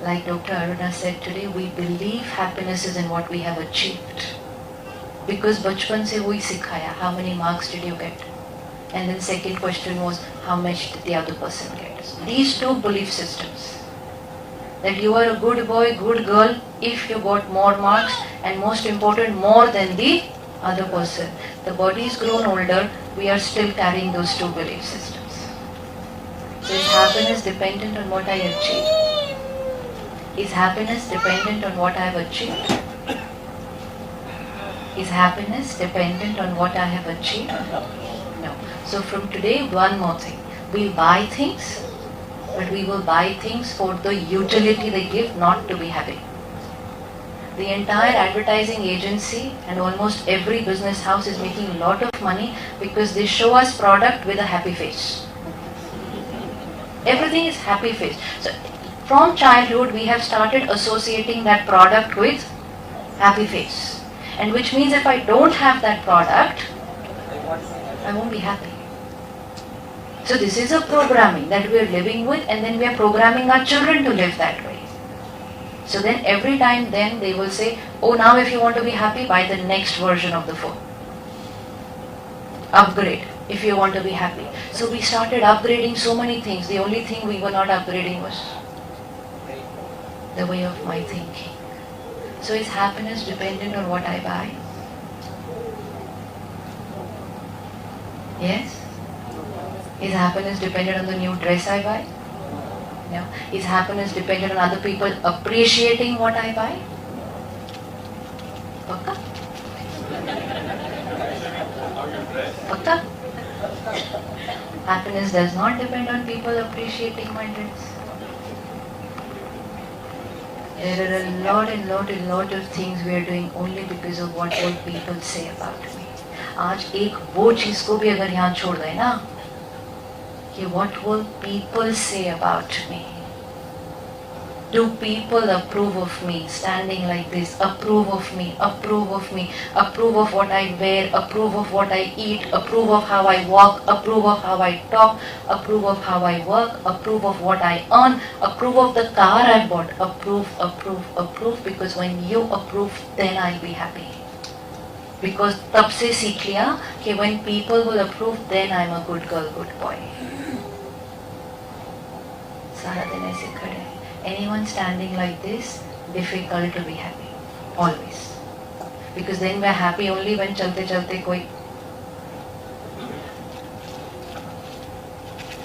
Like Dr. Aruna said today, we believe happiness is in what we have achieved. Because bachpan se wohi sikhaya, how many marks did you get? And then second question was, how much did the other person get? These two belief systems. That you are a good boy, good girl, if you got more marks, and most important, more than the other person. The body is grown older, we are still carrying those two belief systems. So is happiness dependent on what I achieve? Is happiness dependent on what I have achieved? Is happiness dependent on what I have achieved? No. So from today, one more thing. We buy things, but we will buy things for the utility they give, not to be happy. The entire advertising agency and almost every business house is making a lot of money because they show us product with a happy face. Everything is happy face. So from childhood we have started associating that product with happy face. And which means if I don't have that product, I won't be happy. So this is a programming that we are living with, and then we are programming our children to live that way. So then every time then they will say, oh, now if you want to be happy, buy the next version of the phone. Upgrade if you want to be happy. So we started upgrading so many things. The only thing we were not upgrading was the way of my thinking. So is happiness dependent on what I buy? Yes? Is happiness dependent on the new dress I buy? No. Is happiness dependent on other people appreciating what I buy? Pakka? Pakka? Happiness does not depend on people appreciating my dress. There are a lot of things we are doing only because of what will people say about me. आज एक वो चीज को भी अगर यहाँ छोड़ दें ना, कि what will people say about me? Do people approve of me standing like this? Approve of me, approve of me, approve of what I wear, approve of what I eat, approve of how I walk, approve of how I talk, approve of how I work, approve of what I earn, approve of the car I bought, approve, approve, approve, because when you approve, then I'll be happy. Because तब से सीख लिया कि when people will approve, then I'm a good girl, good boy. सारा दिन ऐसे खड़े हैं. Anyone standing like this, difficult to be happy, always. Because then we're happy only when चलते चलते कोई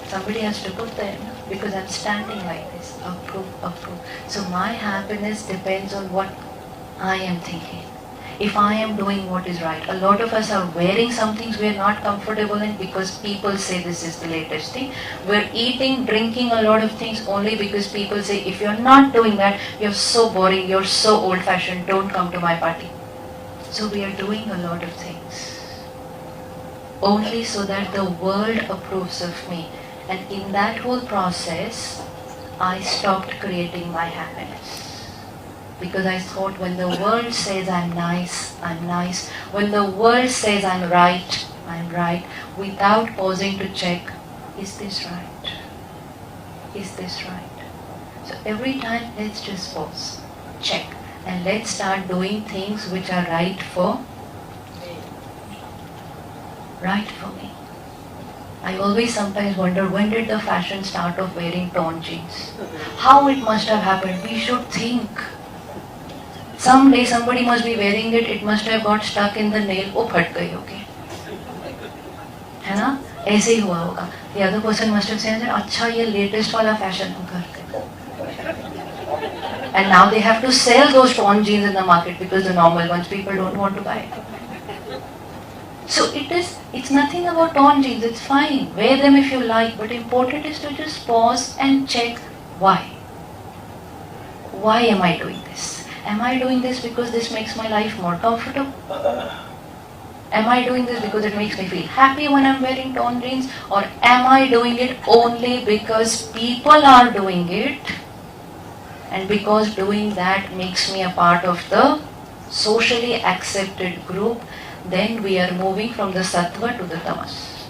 somebody has to put there, because I'm standing like this, approve, approve. So my happiness depends on what I am thinking. If I am doing what is right. A lot of us are wearing some things we are not comfortable in because people say this is the latest thing. We're eating, drinking a lot of things only because people say if you're not doing that, you're so boring, you're so old-fashioned, don't come to my party. So we are doing a lot of things only so that the world approves of me. And in that whole process, I stopped creating my happiness. Because I thought when the world says I'm nice, I'm nice. When the world says I'm right, without pausing to check, is this right? Is this right? So every time, let's just pause, check, and let's start doing things which are right for me. I always sometimes wonder, when did the fashion start of wearing torn jeans? How it must have happened. We should think. Someday somebody must be wearing it, it must have got stuck in the nail, वो फट गई होगी, है ना? ऐसे ही हुआ होगा. The other person must have said, अच्छा ये latest वाला fashion हम करते. And now they have to sell those torn jeans in the market because the normal ones people don't want to buy. So it's nothing about torn jeans, it's fine. Wear them if you like, but important is to just pause and check why. Why am I doing this? Am I doing this because this makes my life more comfortable? Am I doing this because it makes me feel happy when I'm wearing torn jeans? Or am I doing it only because people are doing it? And because doing that makes me a part of the socially accepted group, then we are moving from the sattva to the tamas.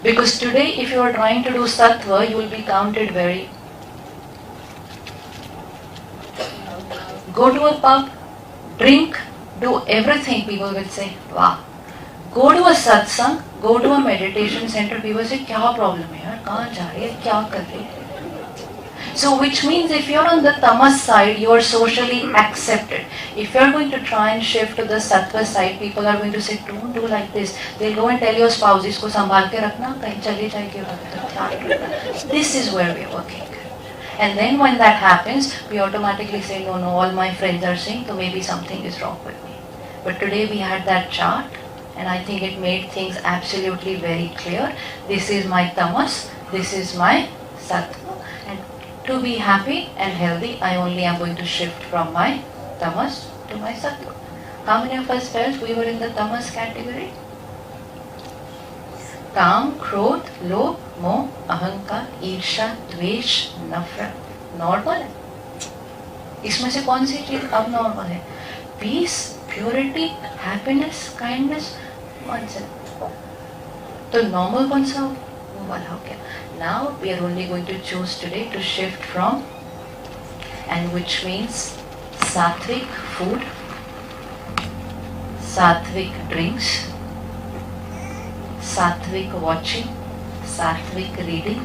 Because today if you are trying to do sattva, you will be counted very Go to a pub, drink, do everything, people will say, wow. Go to a satsang, go to a meditation center, people say, क्या problem है यार, कहाँ जा रही है, क्या कर रही है? So which means if you're on the tamas side, you are socially accepted. If you're going to try and shift to the sattva side, people are going to say, don't do like this. They'll go and tell your spouse, इसको संभाल के रखना, कहीं चली जाएगी. This is where we're working. And then when that happens, we automatically say, no, all my friends are saying, so maybe something is wrong with me. But today we had that chart, and I think it made things absolutely very clear. This is my tamas, this is my sattva. And to be happy and healthy, I only am going to shift from my tamas to my sattva. How many of us felt we were in the tamas category? काम, क्रोध, लोभ, मोह, अहंकार, ईर्ष्या, द्वेष, नफरत, normal है. इसमें से कौन सी चीज अब नॉर्मल है? Peace, purity, happiness, kindness, one say. तो नॉर्मल कौन सा वो वाला हो गया. Now we are only going to choose today to shift from, and which means sattvic food, sattvic drinks, sattvic watching, sattvic reading,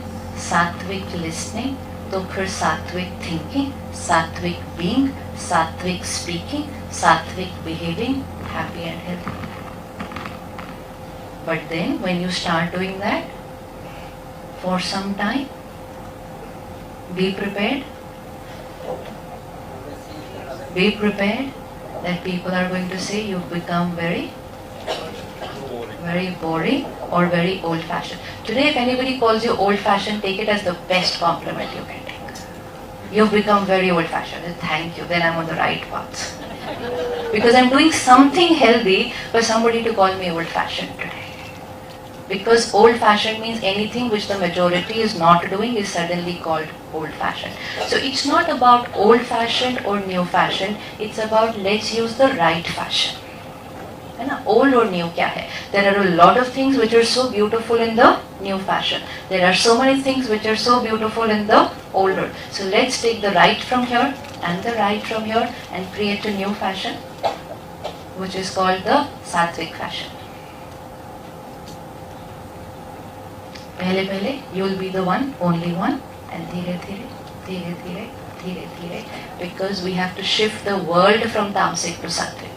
sattvic listening, तो फिर sattvic thinking, sattvic being, sattvic speaking, sattvic behaving, happy and healthy. But then when you start doing that for some time, be prepared that people are going to say you've become very boring or very old-fashioned. Today, if anybody calls you old-fashioned, take it as the best compliment you can take. You've become very old-fashioned. Thank you. Then I'm on the right path. Because I'm doing something healthy for somebody to call me old-fashioned today. Because old-fashioned means anything which the majority is not doing is suddenly called old-fashioned. So it's not about old-fashioned or new-fashioned. It's about let's use the right fashion. है ना, old or new क्या है? There are a lot of things which are so beautiful in the new fashion. There are so many things which are so beautiful in the older. So let's take the right from here and the right from here and create a new fashion, which is called the sattvic fashion. पहले you will be the one, only one, and धीरे धीरे, because we have to shift the world from tamasic to sattvic.